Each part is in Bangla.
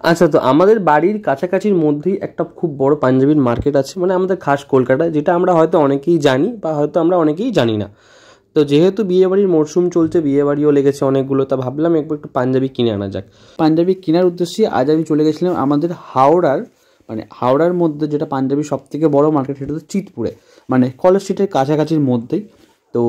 আচ্ছা, তো আমাদের বাড়ির কাছাকাছির মধ্যেই একটা খুব বড় পাঞ্জাবির মার্কেট আছে, মানে আমাদের খাস কলকাতায়, যেটা আমরা হয়তো অনেকেই জানি বা হয়তো আমরা অনেকেই জানি না। তো যেহেতু বিয়েবাড়ির মরশুম চলছে, বিয়েবাড়িও লেগেছে অনেকগুলো, তা ভাবলাম একটু পাঞ্জাবি কিনে আনা যাক। পাঞ্জাবি কেনার উদ্দেশ্যে আজ আমি চলে গেছিলাম আমাদের হাওড়ার মধ্যে যেটা পাঞ্জাবি সব থেকে বড়ো মার্কেট, সেটা হচ্ছে চিতপুরে, মানে কলেজ স্ট্রিটের কাছাকাছির মধ্যেই। তো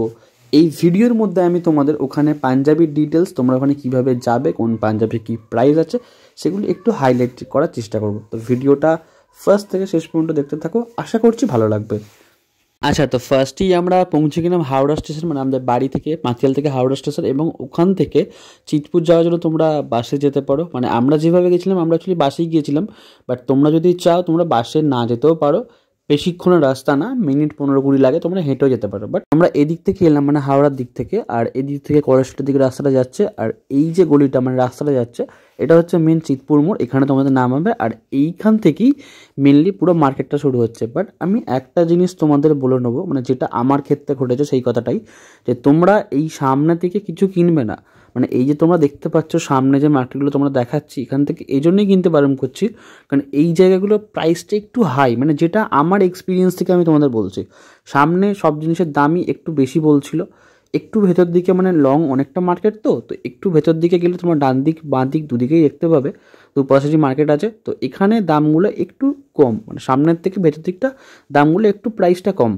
এই ভিডিওর মধ্যে আমি তোমাদের ওখানে পাঞ্জাবির ডিটেলস, তোমরা ওখানে কীভাবে যাবে, কোন পাঞ্জাবির কী প্রাইস আছে, সেগুলো একটু হাইলাইট করার চেষ্টা করব। তো ভিডিওটা ফার্স্ট থেকে শেষ পর্যন্ত দেখতে থাকো, আশা করছি ভালো লাগবে। আচ্ছা, তো ফার্স্টেই আমরা পৌঁছে গেলাম হাওড়া স্টেশন, মানে আমাদের বাড়ি থেকে মাতিয়াল থেকে হাওড়া স্টেশন, এবং ওখান থেকে চিতপুর যাওয়ার জন্য তোমরা বাসে যেতে পারো। মানে আমরা যেভাবে গেছিলাম, আমরা অ্যাকচুয়ালি বাসেই গিয়েছিলাম, বাট তোমরা যদি চাও তোমরা বাসে না যেতেও পারো। বেশিক্ষণের রাস্তা না, মিনিট 15-20 লাগে, তোমরা হেঁটেও যেতে পারো। বাট আমরা এদিক থেকে এলাম, মানে হাওড়ার দিক থেকে, আর এদিক থেকে কলেজ স্ট্রিটের দিকে রাস্তাটা যাচ্ছে, আর এই যে গলিটা মানে রাস্তাটা যাচ্ছে, এটা হচ্ছে মেন চিতপুর মোড়, এখানে তোমাদের নামাবে, আর এইখান থেকেই মেনলি পুরো মার্কেটটা শুরু হচ্ছে। বাট আমি একটা জিনিস তোমাদের বলে নেবো, মানে যেটা আমার ক্ষেত্রে ঘটেছে সেই কথাটাই, যে তোমরা এই সামনে থেকে কিছু কিনবে না। মানে এই যে তোমরা দেখতে পাচ্ছ সামনে যে মার্কেটগুলো তোমরা দেখাচ্ছি, এখান থেকে এই জন্যই কিনতে বারণ করছি, কারণ এই জায়গাগুলো প্রাইসটা একটু হাই, মানে যেটা আমার এক্সপিরিয়েন্স থেকে আমি তোমাদের বলছি। সামনে সব জিনিসের দামই একটু বেশি বলছিল, একটু ভেতর দিকে, মানে লং অনেকটা মার্কেট, তো একটু ভেতর দিকে গেলে তোমার ডান দিক বাঁ দিক দুদিকেই দেখতে পাবে দুপাশে মার্কেট আছে। তো এখানে দামগুলো একটু কম, মানে সামনের থেকে ভেতর দিকটা দামগুলো একটু প্রাইসটা কম।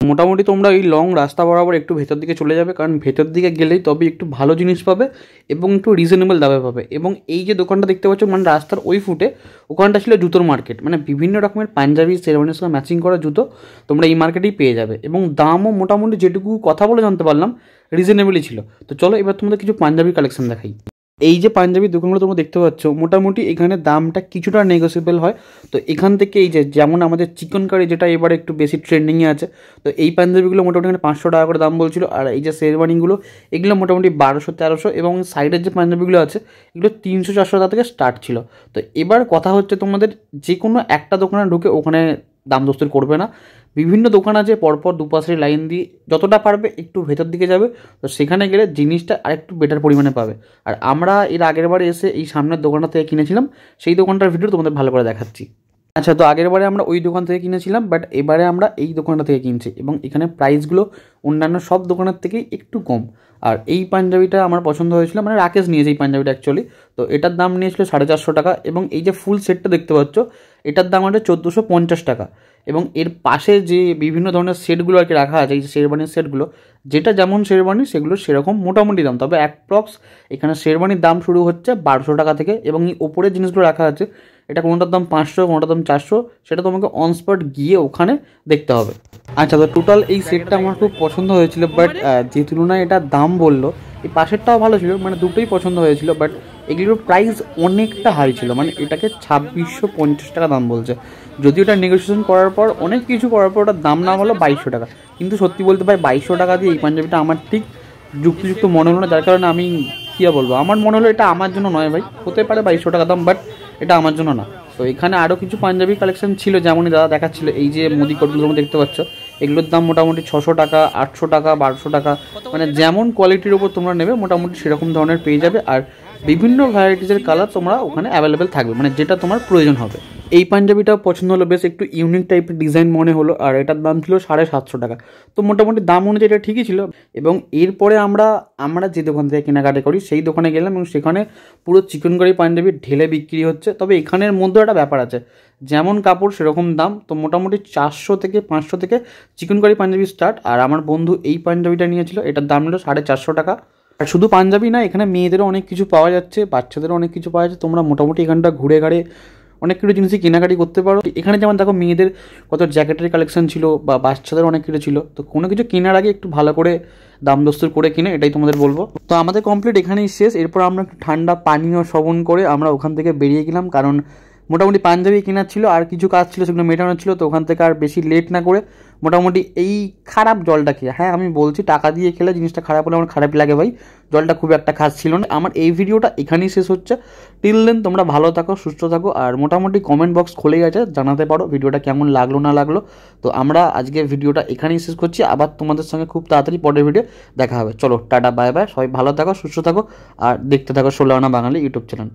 মোটামুটি তোমরা এই লং রাস্তা বরাবর একটু ভেতর দিকে চলে যাবে, কারণ ভেতর দিকে গেলেই তবে একটু ভালো জিনিস পাবে এবং একটু রিজনেবল দামে পাবে। এবং এই যে দোকানটা দেখতে পাচ্ছ, মানে রাস্তার ওই ফুটে ওখানটা ছিল জুতোর মার্কেট, মানে বিভিন্ন রকমের পাঞ্জাবি শেরওয়ানির সঙ্গে ম্যাচিং করা জুতো তোমরা এই মার্কেটেই পেয়ে যাবে, এবং দামও মোটামুটি যেটুকু কথা বলে জানতে পারলাম রিজনেবলই ছিল। তো চলো এবার তোমাদের কিছু পাঞ্জাবি কালেকশন দেখাই। এই যে পাঞ্জাবি দোকানগুলো তোমরা দেখতে পাচ্ছ, মোটামুটি এখানে দামটা কিছুটা নেগোসিয়েবল হয়। তো এখান থেকে এই যে যেমন আমাদের চিকেন কারি, যেটা এবারে একটু বেশি ট্রেন্ডিংয়ে আছে, তো এই পাঞ্জাবিগুলো মোটামুটি এখানে 500 টাকা করে দাম বলছিল। আর এই যে শেরওয়ানিগুলো, এগুলো মোটামুটি 1200-1300, এবং সাইডের যে পাঞ্জাবিগুলো আছে এগুলো 300-400 টাকা থেকে স্টার্ট ছিল। তো এবার কথা হচ্ছে, তোমাদের যে কোনো একটা দোকানে ঢুকে ওখানে দাম দস্তুর করবে না। বিভিন্ন দোকান আছে পরপর দুপাশের লাইন দিয়ে, যতটা পারবে একটু ভেতর দিকে যাবে, তো সেখানে গেলে জিনিসটা আরেকটু বেটার পরিমাণে পাবে। আর আমরা এর আগের বারে এসে এই সামনের দোকানটা থেকে কিনেছিলাম, সেই দোকানটার ভিডিও তোমাদের ভালো করে দেখাচ্ছি। আচ্ছা, তো আগের বারে আমরা ওই দোকান থেকে কিনেছিলাম, বাট এবারে আমরা এই দোকানটা থেকে কিনছি, এবং এখানে প্রাইসগুলো অন্যান্য সব দোকানের থেকেই একটু কম। আর এই পাঞ্জাবিটা আমার পছন্দ হয়েছিল, মানে রাকেশ নিয়েছে এই পাঞ্জাবিটা অ্যাকচুয়ালি। তো এটার দাম নিয়েছিল 450 টাকা, এবং এই যে ফুল সেটটা দেখতে পাচ্ছ, এটার দাম আছে 1450 টাকা। এবং এর পাশে যে বিভিন্ন ধরনের সেটগুলো আর কি রাখা আছে, এই যে শেরওয়ানির সেটগুলো, যেটা যেমন শেরওয়ানি সেগুলো সেরকম মোটামুটি দাম, তবে অ্যাপ্রক্স এখানে শেরওয়ানির দাম শুরু হচ্ছে 1200 টাকা থেকে। এবং এই ওপরের জিনিসগুলো রাখা আছে, এটা কোনোটার দাম 500, কোনোটার দাম 400, সেটা তোমাকে অন স্পট গিয়ে ওখানে দেখতে হবে। আচ্ছা, তো টোটাল এই সেটটা আমার খুব পছন্দ হয়েছিল, বাট যে তুলনায় এটার দাম বললো, এই পাশেরটাও ভালো ছিল, মানে দুটোই পছন্দ হয়েছিল, বাট এগুলোর প্রাইস অনেকটা হাই ছিল। মানে এটাকে 2650 টাকা দাম বলছে, যদিও এটা নেগোসিয়েশন করার পর অনেক কিছু করার পর ওটার দাম নাম হলো 2200 টাকা। কিন্তু সত্যি বলতে ভাই, 2200 টাকা দিয়ে এই পাঞ্জাবিটা আমার ঠিক যুক্তিযুক্ত মনে হলো না, যার কারণে আমি কী বলবো, আমার মনে হলো এটা আমার জন্য নয় ভাই। হতে পারে 2200 টাকা দাম, বাট এটা আমার জন্য না। তো এখানে আরও কিছু পাঞ্জাবি কালেকশন ছিল, যেমনই দাদা দেখাচ্ছিল, এই যে মুদি কোটগুলো তোমরা দেখতে পাচ্ছ, এগুলোর দাম মোটামুটি 600 টাকা, 800 টাকা, 1200 টাকা, মানে যেমন কোয়ালিটির ওপর তোমরা নেবে মোটামুটি সেরকম ধরনের পেয়ে যাবে। আর বিভিন্ন ভ্যারাইটিসের কালার তোমরা ওখানে অ্যাভেলেবেল থাকবে, মানে যেটা তোমার প্রয়োজন হবে। এই পাঞ্জাবিটাও পছন্দ হলো, বেশ একটু ইউনিক টাইপের ডিজাইন মনে হলো, আর এটার দাম ছিল 750 টাকা। তো মোটামুটি দাম অনুযায়ী এটা ঠিকই ছিল। এবং এরপরে আমরা যে দোকান থেকে কেনাকাটা করি সেই দোকানে গেলাম, এবং সেখানে পুরো চিকেন কারি পাঞ্জাবি ঢেলে বিক্রি হচ্ছে। তবে এখানের মধ্যে একটা ব্যাপার আছে, যেমন কাপড় সেরকম দাম। তো মোটামুটি 400 থেকে 500 থেকে চিকেন কারি পাঞ্জাবি স্টার্ট। আর আমার বন্ধু এই পাঞ্জাবিটা নিয়েছিল, এটার দাম হলো 450 টাকা। আর শুধু পাঞ্জাবি না, এখানে মেয়েদেরও অনেক কিছু পাওয়া যাচ্ছে, বাচ্চাদেরও অনেক কিছু পাওয়া যাচ্ছে। তোমরা মোটামুটি এখানটা ঘুরে ঘাড়ে অনেক কিছু জিনিসই কেনাকাটি করতে পারো। এখানে যেমন দেখো মেয়েদের কত জ্যাকেটের কালেকশন ছিল, বা বাচ্চাদের অনেক কিছু ছিল। তো কোনো কিছু কেনার আগে একটু ভালো করে দাম দস্তুর করে কিনে, এটাই তোমাদের বলবো। তো আমাদের কমপ্লিট এখানেই শেষ। এরপর আমরা একটু ঠান্ডা পানীয় সেবন করে আমরা ওখান থেকে বেরিয়ে গেলাম, কারণ মোটামুটি পাঞ্জাবি কেনার ছিল, আর কিছু কাজ ছিল সেগুলো মেটানোর ছিল। তো ওখান থেকে আর বেশি লেট না করে মোটামুটি এই খারাপ জলটা খেয়ে, হ্যাঁ আমি বলছি টাকা দিয়ে খেলে জিনিসটা খারাপ হলে আমার খারাপই লাগে ভাই, জলটা খুব একটা খাস ছিল না। আমার এই ভিডিওটা এখানেই শেষ হচ্ছে। টিল দেন তোমরা ভালো থাকো, সুস্থ থাকো, আর মোটামুটি কমেন্ট বক্স খুলেই আছে, জানাতে পারো ভিডিওটা কেমন লাগলো না লাগলো। তো আমরা আজকে ভিডিওটা এখানেই শেষ করছি, আবার তোমাদের সঙ্গে খুব তাড়াতাড়ি পরের ভিডিও দেখা হবে। চলো টাটা, বাই বাই, সবাই ভালো থাকো, সুস্থ থাকো, আর দেখতে থাকো ষোলো আনা বাঙালি ইউটিউব চ্যানেল।